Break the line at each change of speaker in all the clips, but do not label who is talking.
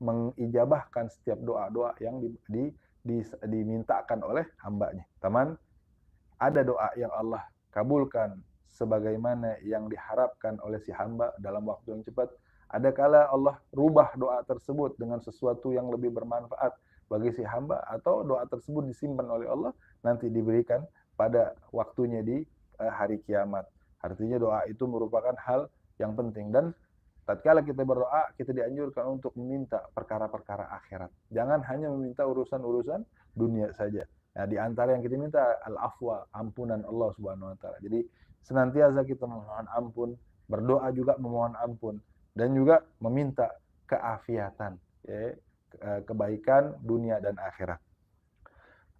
mengijabahkan setiap doa-doa yang dimintakan oleh hambanya. Teman, ada doa yang Allah kabulkan sebagaimana yang diharapkan oleh si hamba dalam waktu yang cepat. Ada kala Allah rubah doa tersebut dengan sesuatu yang lebih bermanfaat bagi si hamba, atau doa tersebut disimpan oleh Allah nanti diberikan pada waktunya di hari kiamat. Artinya doa itu merupakan hal yang penting, dan tatkala kita berdoa, kita dianjurkan untuk meminta perkara-perkara akhirat. Jangan hanya meminta urusan-urusan dunia saja. Nah, di antara yang kita minta al-afwa, ampunan Allah Subhanahu wa taala. Jadi senantiasa kita memohon ampun, berdoa juga memohon ampun, dan juga meminta keafiatan, ya, kebaikan dunia dan akhirat.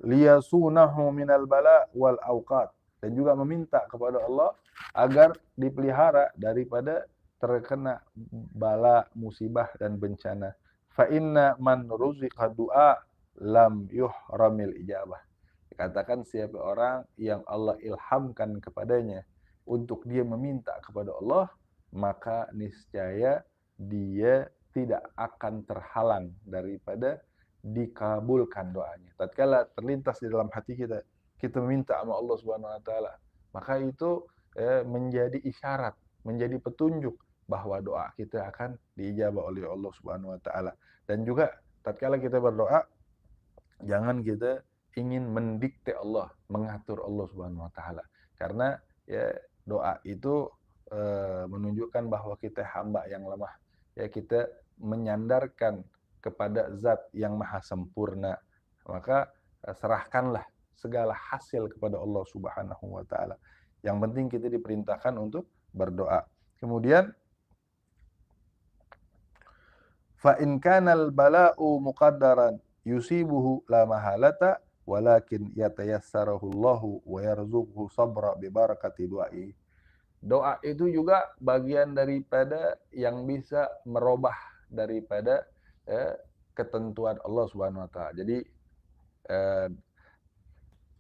Liyasunahu minal bala wal awqat, dan juga meminta kepada Allah agar dipelihara daripada terkena bala, musibah dan bencana. Fa inna man ruziqa du'a lam yuhramil ijabah. Dikatakan siapa orang yang Allah ilhamkan kepadanya untuk dia meminta kepada Allah, maka niscaya dia tidak akan terhalang daripada dikabulkan doanya. Tatkala terlintas di dalam hati kita, kita meminta sama Allah Subhanahu wa taala, maka itu menjadi isyarat, menjadi petunjuk bahwa doa kita akan diijabah oleh Allah Subhanahu wa taala. Dan juga tatkala kita berdoa, jangan kita ingin mendikte Allah, mengatur Allah Subhanahu wa taala. Karena ya doa itu menunjukkan bahwa kita hamba yang lemah. Ya, kita menyandarkan kepada zat yang maha sempurna. Maka serahkanlah segala hasil kepada Allah Subhanahu wa taala. Yang penting kita diperintahkan untuk berdoa. Kemudian fa in kanal bala'u muqaddaran yusibuhu la mahalata walakin yatayassarahu Allahu wa yarzuquhu sabra bi barakati du'ai. Doa itu juga bagian daripada yang bisa merubah daripada ketentuan Allah Subhanahu wa taala. Jadi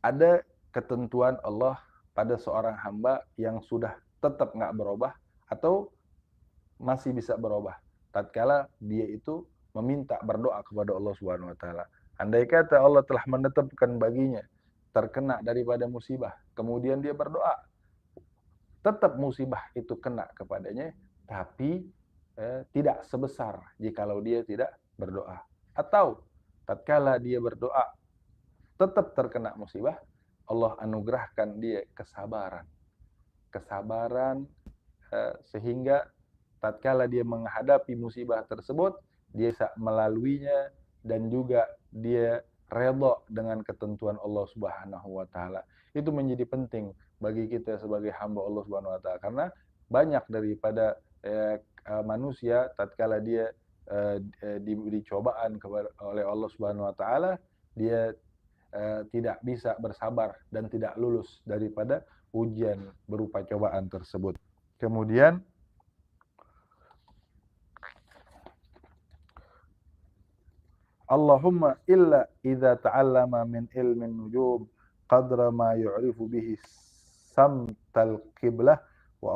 ada ketentuan Allah pada seorang hamba yang sudah tetap nggak berubah atau masih bisa berubah tatkala dia itu meminta berdoa kepada Allah Subhanahu wa taala. Andai kata Allah telah menetapkan baginya terkena daripada musibah, kemudian dia berdoa, tetap musibah itu kena kepadanya, tapi tidak sebesar jikalau dia tidak berdoa. Atau tatkala dia berdoa tetap terkena musibah, Allah anugerahkan dia kesabaran. Kesabaran sehingga tatkala dia menghadapi musibah tersebut, dia bisa melaluinya dan juga dia redha dengan ketentuan Allah Subhanahu wa taala. Itu menjadi penting bagi kita sebagai hamba Allah Subhanahu wa taala, karena banyak daripada manusia tatkala dia diberi cobaan oleh Allah Subhanahu wa taala, dia tidak bisa bersabar dan tidak lulus daripada ujian berupa cobaan tersebut. Kemudian Allahumma illa idza ta'allama min ilmin nujum qadra ma yu'rifu bihi samtal qiblah wa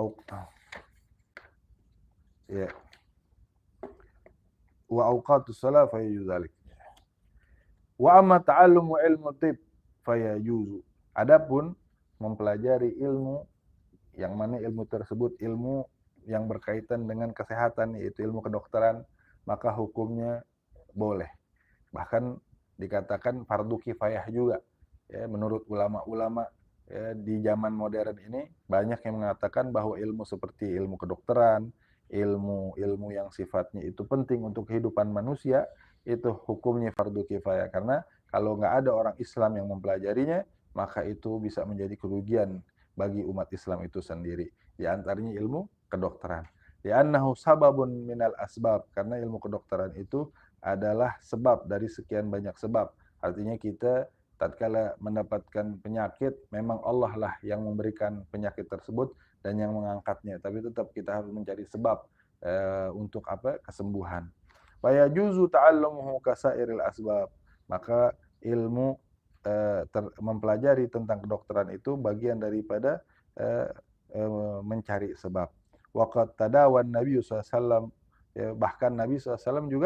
awqatus salat fa yuzalik. Wa amma ta'allumu ilmu tib fa yajuzu. Adapun mempelajari ilmu yang mana ilmu tersebut ilmu yang berkaitan dengan kesehatan, yaitu ilmu kedokteran, maka hukumnya boleh. Bahkan dikatakan fardu kifayah juga. Ya, menurut ulama-ulama ya, di zaman modern ini banyak yang mengatakan bahwa ilmu seperti ilmu kedokteran, ilmu yang sifatnya itu penting untuk kehidupan manusia, itu hukumnya fardu kifayah. Karena kalau nggak ada orang Islam yang mempelajarinya, maka itu bisa menjadi kerugian bagi umat Islam itu sendiri. Di antaranya ilmu kedokteran. Li'annahu sababun minal asbab, karena ilmu kedokteran itu adalah sebab dari sekian banyak sebab. Artinya kita tatkala mendapatkan penyakit, memang Allah lah yang memberikan penyakit tersebut dan yang mengangkatnya, tapi tetap kita harus mencari sebab untuk kesembuhan. Wa yajuzu ta'allumuhu kasairil asbab. Maka ilmu mempelajari tentang kedokteran itu bagian daripada mencari sebab. Waqad tadawan Nabi SAW, bahkan Nabi SAW juga